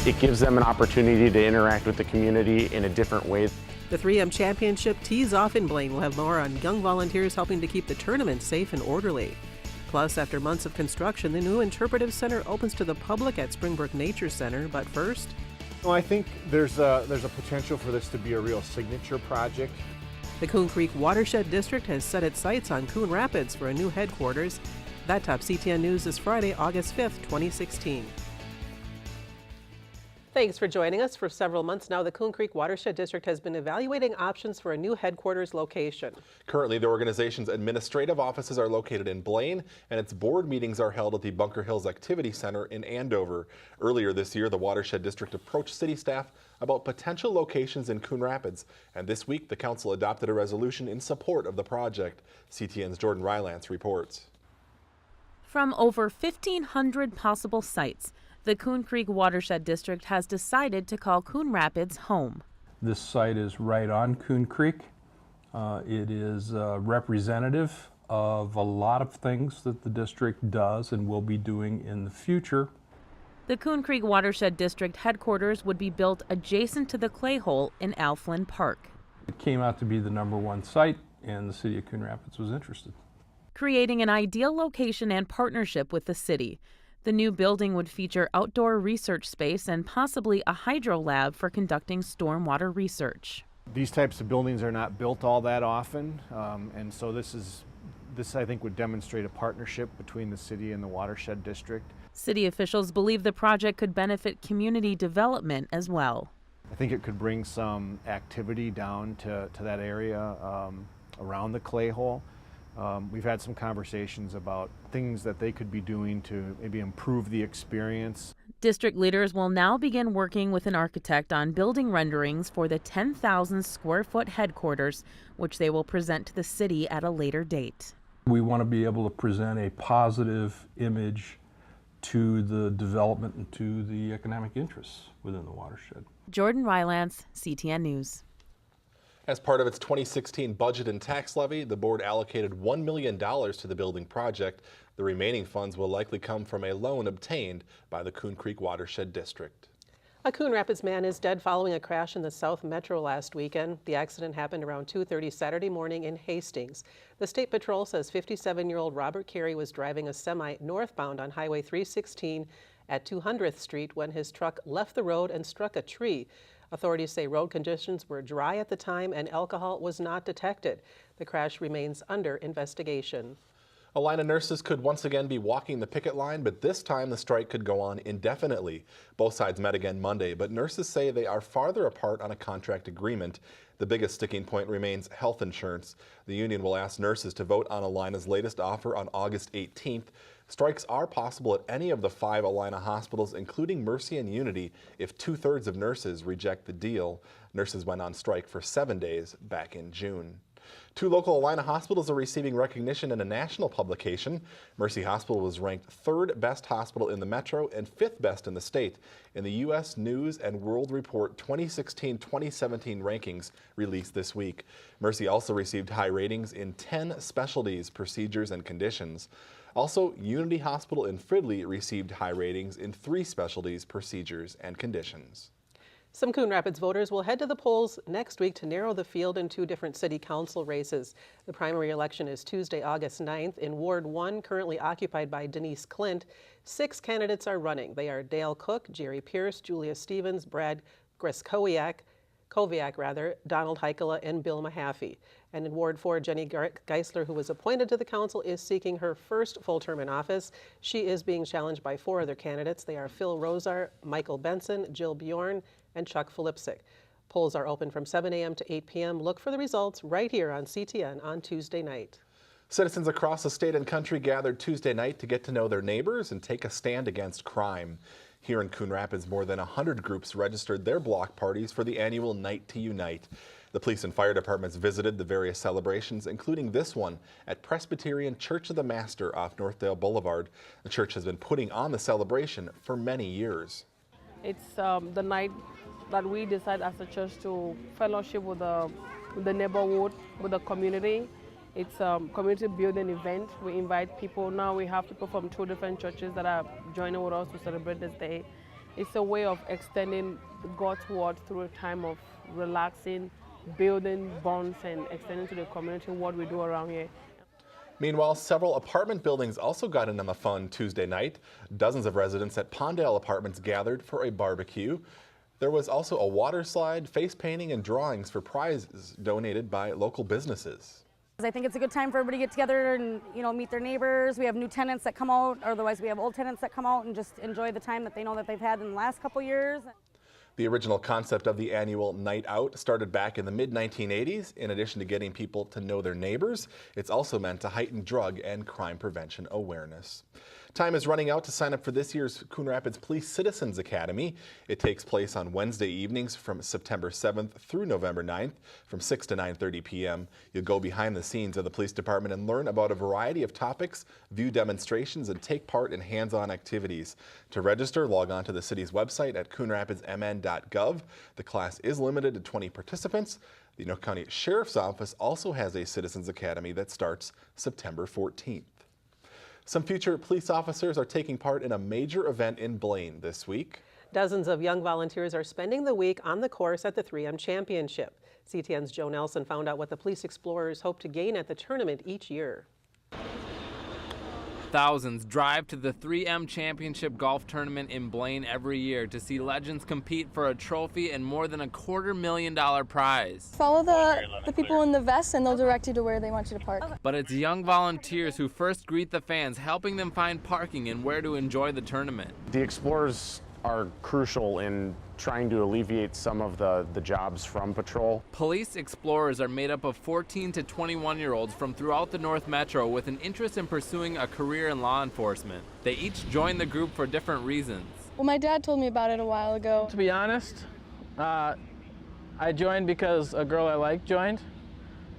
It gives them an opportunity to interact with the community in a different way. The 3M Championship tees off in Blaine. We'll have more on young volunteers helping to keep the tournament safe and orderly. Plus, after months of construction, the new Interpretive Center opens to the public at Springbrook Nature Center. But first, well, I think there's a potential for this to be a real signature project. the Coon Creek Watershed District has set its sights on Coon Rapids for a new headquarters. That tops CTN News this Friday, August 5th, 2016. Thanks for joining us. For several months now, the Coon Creek Watershed District has been evaluating options for a new headquarters location. Currently, the organization's administrative offices are located in Blaine, and its board meetings are held at the Bunker Hills Activity Center in Andover. Earlier this year, the Watershed District approached city staff about potential locations in Coon Rapids, and this week, the council adopted a resolution in support of the project. CTN's Jordan Rylance reports. From over 1,500 possible sites, the Coon Creek Watershed District has decided to call Coon Rapids home. This site is right on Coon Creek. It is representative of a lot of things that the district does and will be doing in the future. The Coon Creek Watershed District headquarters would be built adjacent to the clay hole in Alflin Park. It came out to be the #1 site, and the city of Coon Rapids was interested. Creating an ideal location and partnership with the city. The new building would feature outdoor research space and possibly a hydro lab for conducting stormwater research. These types of buildings are not built all that often, and so this I think would demonstrate a partnership between the city and the Watershed District. City officials believe the project could benefit community development as well. I think it could bring some activity down to that area around the clay hole. We've had some conversations about things that they could be doing to maybe improve the experience. District leaders will now begin working with an architect on building renderings for the 10,000 square foot headquarters, which they will present to the city at a later date. We want to be able to present a positive image to the development and to the economic interests within the watershed. Jordan Rylance, CTN News. As part of its 2016 budget and tax levy, the board allocated $1 million to the building project. The remaining funds will likely come from a loan obtained by the Coon Creek Watershed District. A Coon Rapids man is dead following a crash in the South Metro last weekend. The accident happened around 2:30 Saturday morning in Hastings. The State Patrol says 57-year-old Robert Carey was driving a semi northbound on Highway 316 at 200th Street when his truck left the road and struck a tree. Authorities say road conditions were dry at the time and alcohol was not detected. The crash remains under investigation. A line of nurses could once again be walking the picket line, but this time the strike could go on indefinitely. Both sides met again Monday, but nurses say they are farther apart on a contract agreement. The biggest sticking point remains health insurance. The union will ask nurses to vote on Alina's latest offer on August 18th. Strikes are possible at any of the 5 Alina hospitals, including Mercy and Unity, if 2/3 of nurses reject the deal. Nurses went on strike for 7 days back in June. 2 local Alina hospitals are receiving recognition in a national publication. Mercy Hospital was ranked 3rd best hospital in the metro and 5th best in the state in the U.S. News and World Report 2016-2017 rankings released this week. Mercy also received high ratings in 10 specialties, procedures, and conditions. Also, Unity Hospital in Fridley received high ratings in 3 specialties, procedures, and conditions. Some Coon Rapids voters will head to the polls next week to narrow the field in 2 different city council races. The primary election is Tuesday, August 9th. In Ward 1, currently occupied by Denise Clint, 6 candidates are running. They are Dale Cook, Jerry Pierce, Julia Stevens, Brad Griskowiak, Donald Heikela, and Bill Mahaffey. And in Ward 4, Jenny Geisler, who was appointed to the council, is seeking her first full term in office. She is being challenged by 4 other candidates. They are Phil Rosar, Michael Benson, Jill Bjorn, and Chuck Filipsik. Polls are open from 7 a.m. to 8 p.m. Look for the results right here on CTN on Tuesday night. Citizens across the state and country gathered Tuesday night to get to know their neighbors and take a stand against crime. Here in Coon Rapids, more than 100 groups registered their block parties for the annual Night to Unite. The police and fire departments visited the various celebrations, including this one at Presbyterian Church of the Master off Northdale Boulevard. The church has been putting on the celebration for many years. It's the night that we decide as a church to fellowship with the neighborhood, with the community. It's a community building event. We invite people. Now we have people from 2 different churches that are joining with us to celebrate this day. It's a way of extending God's word through a time of relaxing, building bonds, and extending to the community what we do around here. Meanwhile, several apartment buildings also got in on the fun Tuesday night. Dozens of residents at Pondale Apartments gathered for a barbecue. There was also a water slide, face painting, and drawings for prizes donated by local businesses. I think it's a good time for everybody to get together and, meet their neighbors. We have new tenants that come out, otherwise we have old tenants that come out and just enjoy the time that they know that they've had in the last couple years. The original concept of the annual night out started back in the mid-1980s. In addition to getting people to know their neighbors, it's also meant to heighten drug and crime prevention awareness. Time is running out to sign up for this year's Coon Rapids Police Citizens Academy. It takes place on Wednesday evenings from September 7th through November 9th from 6 to 9:30 p.m. You'll go behind the scenes of the police department and learn about a variety of topics, view demonstrations, and take part in hands-on activities. To register, log on to the city's website at coonrapidsmn.gov. The class is limited to 20 participants. The Anoka County Sheriff's Office also has a Citizens Academy that starts September 14th. Some future police officers are taking part in a major event in Blaine this week. Dozens of young volunteers are spending the week on the course at the 3M Championship. CTN's Joe Nelson found out what the Police Explorers hope to gain at the tournament each year. Thousands drive to the 3M Championship Golf Tournament in Blaine every year to see legends compete for a trophy and more than a $250,000 prize. Follow the people in the vests and they'll direct you to where they want you to park. But it's young volunteers who first greet the fans, helping them find parking and where to enjoy the tournament. The Explorers are crucial in trying to alleviate some of the jobs from patrol. Police Explorers are made up of 14 to 21-year-olds from throughout the North Metro with an interest in pursuing a career in law enforcement. They each joined the group for different reasons. Well, my dad told me about it a while ago. To be honest, I joined because a girl I like joined,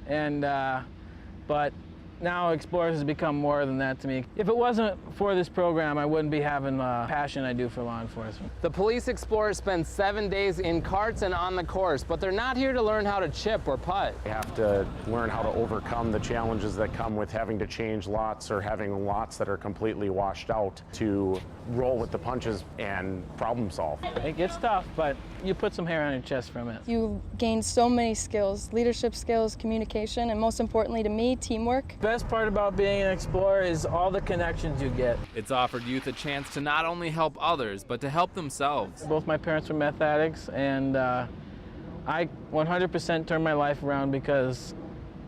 but now Explorers has become more than that to me. If it wasn't for this program, I wouldn't be having the passion I do for law enforcement. The Police Explorers spend 7 days in carts and on the course, but they're not here to learn how to chip or putt. They have to learn how to overcome the challenges that come with having to change lots or having lots that are completely washed out to roll with the punches and problem solve. It gets tough, but you put some hair on your chest from it. You gain so many skills, leadership skills, communication, and most importantly to me, teamwork. The best part about being an explorer is all the connections you get. It's offered youth a chance to not only help others, but to help themselves. Both my parents were meth addicts, and I 100% turned my life around because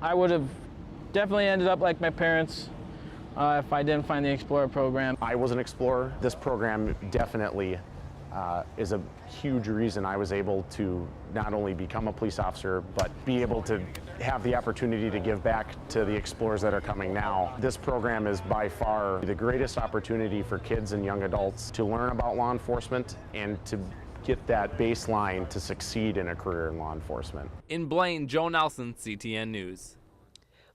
I would have definitely ended up like my parents if I didn't find the Explorer program. I was an Explorer. This program definitely is a huge reason I was able to not only become a police officer, but be able to have the opportunity to give back to the Explorers that are coming now. This program is by far the greatest opportunity for kids and young adults to learn about law enforcement and to get that baseline to succeed in a career in law enforcement. In Blaine, Joe Nelson, CTN News.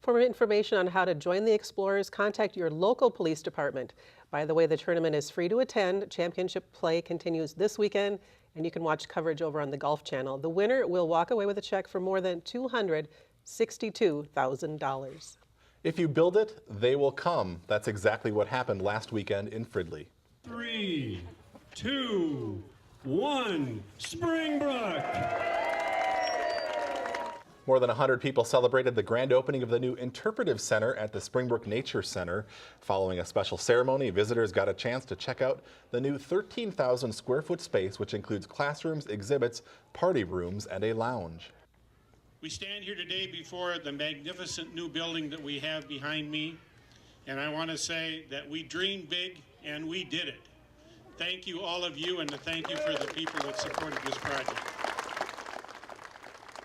For more information on how to join the Explorers, contact your local police department. By the way, the tournament is free to attend. Championship play continues this weekend, and you can watch coverage over on the Golf Channel. The winner will walk away with a check for more than $262,000. If you build it, they will come. That's exactly what happened last weekend in Fridley. 3, 2, 1, Springbrook! More than 100 people celebrated the grand opening of the new Interpretive Center at the Springbrook Nature Center. Following a special ceremony, visitors got a chance to check out the new 13,000 square foot space, which includes classrooms, exhibits, party rooms, and a lounge. We stand here today before the magnificent new building that we have behind me, and I want to say that we dreamed big and we did it. Thank you, all of you, and thank you for the people that supported this project.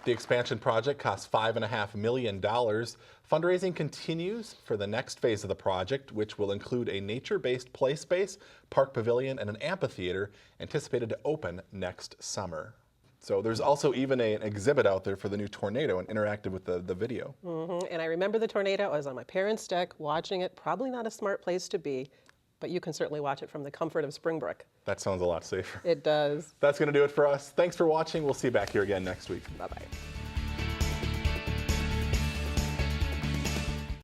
The expansion project cost $5.5 million. Fundraising continues for the next phase of the project, which will include a nature-based play space, park pavilion, and an amphitheater anticipated to open next summer. So there's also even an exhibit out there for the new tornado and interactive with the video. And I remember the tornado. I was on my parents' deck watching it. Probably not a smart place to be, but you can certainly watch it from the comfort of Springbrook. That sounds a lot safer. It does. That's going to do it for us. Thanks for watching. We'll see you back here again next week. Bye-bye.